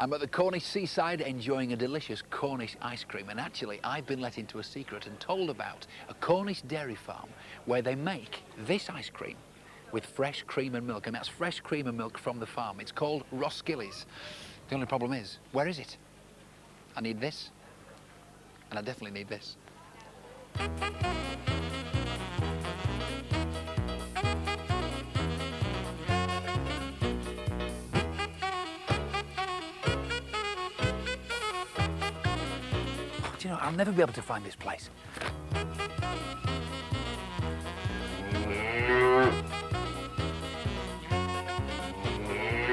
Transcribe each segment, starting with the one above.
I'm at the Cornish seaside enjoying a delicious Cornish ice cream, and actually I've been let into a secret and told about a Cornish dairy farm where they make this ice cream with fresh cream and milk, and that's fresh cream and milk from the farm. It's called Roskilly's. The only problem is, where is it? I need this, and I definitely need this. Do you know, I'll never be able to find this place.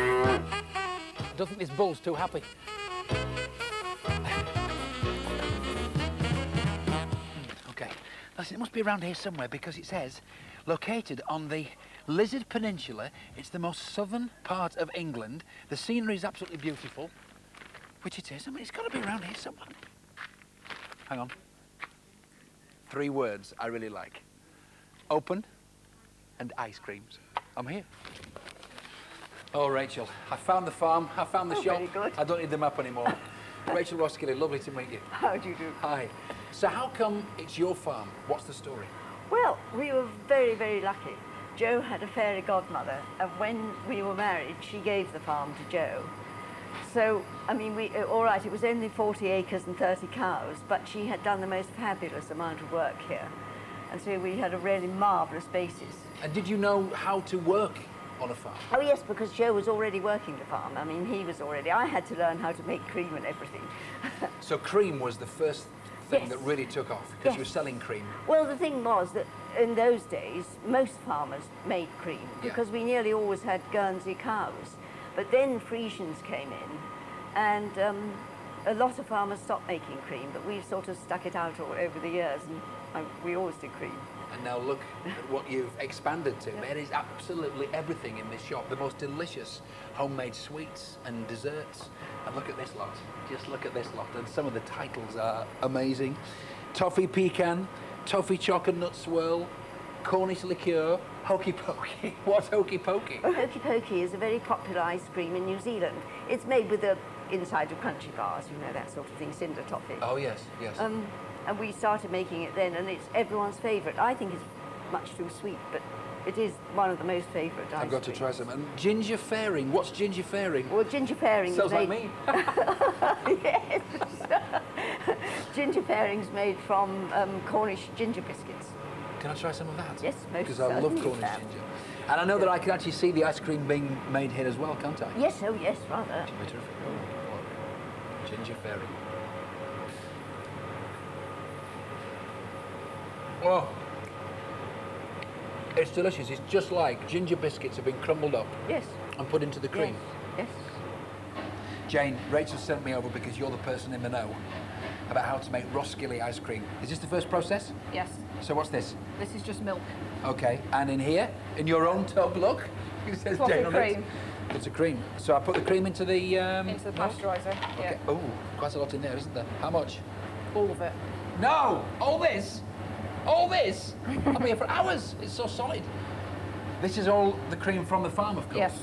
I don't think this bull's too happy. Okay, listen, it must be around here somewhere because it says, located on the Lizard Peninsula. It's the most southern part of England. The scenery is absolutely beautiful, which it is. I mean, it's got to be around here somewhere. Hang on. 3 words I really like. Open and ice creams. I'm here. Oh, Rachel, I found the farm, I found the shop. Very good. I don't need the map anymore. Rachel Roskilly, lovely to meet you. How do you do? Hi. So how come it's your farm? What's the story? Well, we were very, very lucky. Jo had a fairy godmother, and when we were married, she gave the farm to Jo. So, I mean, all right, it was only 40 acres and 30 cows, but she had done the most fabulous amount of work here. And so we had a really marvellous basis. And did you know how to work on a farm? Oh yes, because Jo was already working the farm. I mean, he was already... I had to learn how to make cream and everything. So cream was the first thing Yes. that really took off, because you were Yes. selling cream. Well, the thing was that in those days, most farmers made cream because we nearly always had Guernsey cows. But then Frisians came in, and a lot of farmers stopped making cream, but we've sort of stuck it out all over the years, and we always did cream. And now look at what you've expanded to. There is absolutely everything in this shop. The most delicious homemade sweets and desserts. And look at this lot. Just look at this lot. And some of the titles are amazing. Toffee pecan, toffee chocolate nut swirl, Cornish liqueur, Hokey Pokey. What's Hokey Pokey? Hokey Pokey is a very popular ice cream in New Zealand. It's made with the inside of crunchy bars, you know, that sort of thing, cinder toffee. Oh, yes, yes. And we started making it then, and it's everyone's favourite. I think it's much too sweet, but it is one of the most favourite ice I've got to creams. try some. And ginger fairing. What's ginger fairing? Well, ginger fairing Sounds is like made... me. Yes. Ginger fairing's made from Cornish ginger biscuits. Can I try some of that? Yes, most Because I love certainly Cornish you can. ginger. And I know that I can actually see the ice cream being made here as well, can't I? Yes, oh yes, rather. Should be terrific. Oh, ginger fairing. Oh, it's delicious. It's just like ginger biscuits have been crumbled up Yes. and put into the cream. Yes. Jane, Rachel sent me over because you're the person in the know about how to make Roskilly ice cream. Is this the first process? Yes, So what's this? this is just milk. Okay, and in here, in your own tub, look, it says Toffee Jane on cream. it. It's a cream. So I put the cream into the... Into the milk? pasteuriser. Okay. Yeah, Oh, quite a lot in there, isn't there? How much? all of it. No! All this? All this? I'll be here for hours. It's so solid. This is all the cream from the farm, of course? Yes.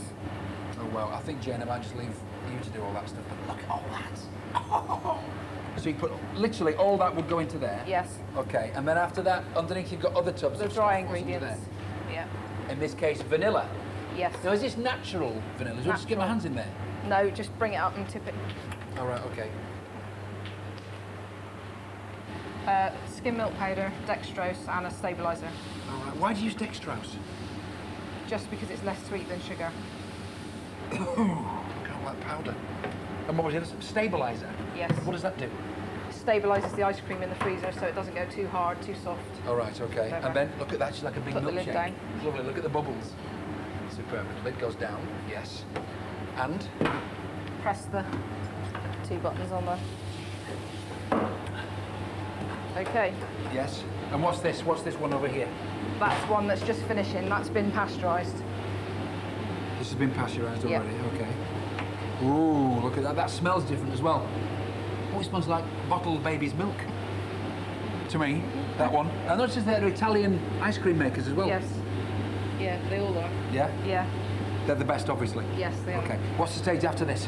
Oh, well, I think, Jane, I might just leave you to do all that stuff. But look at all that. Oh. So you put literally all that would go into there? Yes. Okay, and then after that, underneath you've got other tubs The of dry stuff. What's under ingredients. Yeah. there? In this case, vanilla. Yes. Now, is this natural vanilla? Do I just get my Natural. hands in there? No, just bring it up and tip it. All right, okay. Skim milk powder, dextrose, and a stabiliser. All right. Why do you use dextrose? Just because it's less sweet than sugar. I can't like powder. And what was the other? Stabiliser? Yes. What does that do? Stabilises the ice cream in the freezer so it doesn't go too hard, too soft. All right, okay. Whatever. And then look at that, it's like a big Put the milkshake. lid down. It's lovely. Look at the bubbles. Superb. The lid goes down. Yes. And Press the 2 buttons on there. Okay, yes. And what's this? What's this one over here? that's one that's just finishing. That's been pasteurised. This has been pasteurised Yeah. already. Okay. Ooh, look at that. That smells different as well. Oh, it smells like bottled baby's milk. To me, that one. I noticed they're Italian ice cream makers as well. Yes. Yeah, they all are. Yeah? Yeah. They're the best, obviously. Yes, they are. Okay. What's the stage after this?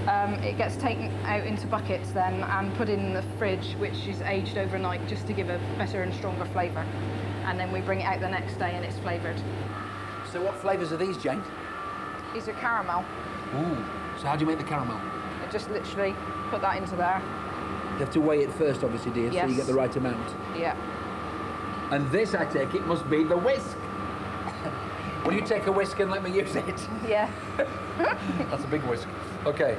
It gets taken out into buckets then and put in the fridge, which is aged overnight just to give a better and stronger flavour. And then we bring it out the next day and it's flavoured. So what flavours are these, Jane? These are caramel. Ooh. So how do you make the caramel? I just literally put that into there. You have to weigh it first, obviously, dear, Yes. so you get the right amount. Yeah. And this, I take it, must be the whisk. Will you take a whisk and let me use it? Yeah. That's a big whisk. Okay.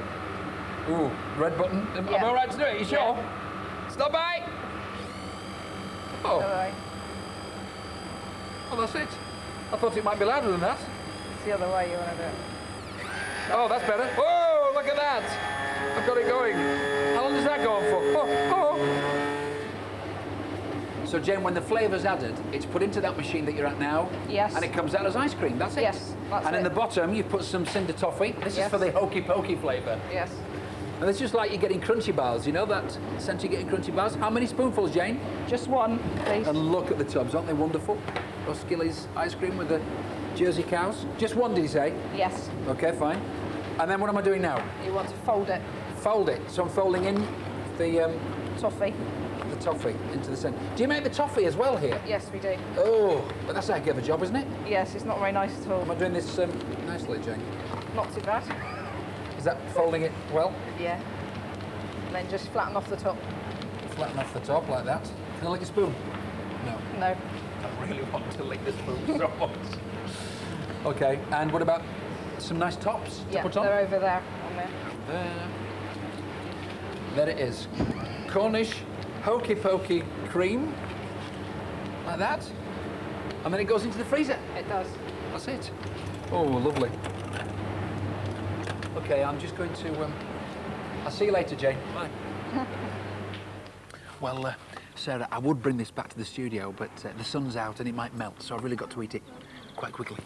Ooh, red button. Am I Yeah. all right to do it? You sure? Yeah. Stop by. Oh. Alright. Well, that's it. I thought it might be louder than that. It's the other way you want to do it. Oh, that's better. Whoa, look at that. I've got it going. How long does that go on for? Oh, oh. So, Jane, when the flavour's added, it's put into that machine that you're at now. Yes. And it comes out as ice cream. That's it. Yes, that's and in it. the bottom, you've put some cinder toffee. This is Yes. for the Hokey Pokey flavour. Yes. And it's just like you're getting crunchy bars. You know that sense you're getting crunchy bars? How many spoonfuls, Jane? Just one, please. And look at the tubs. Aren't they wonderful? Roskilly's ice cream with the Jersey cows. Just one, did you say? Yes. Okay, fine. And then what am I doing now? You want to fold it. Fold it. So I'm folding in the Toffee. toffee into the centre. Do you make the toffee as well here? Yes, we do. Oh, but that's a heck of a job, isn't it? Yes, it's not very nice at all. Am I doing this nicely, Jane? Not too bad. Is that folding it well? Yeah. And then just flatten off the top. Flatten off the top like that. Can I lick a spoon? No. No. I really want to lick the spoon so much. Okay, and what about some nice tops to Yeah, put on? they're over there on there. There it is. Cornish Hokey Pokey cream. Like that. And then it goes into the freezer. It does. That's it. Oh, lovely. Okay, I'm just going to... I'll see you later, Jane. Bye. Well, Sarah, I would bring this back to the studio, but the sun's out and it might melt, so I've really got to eat it quite quickly.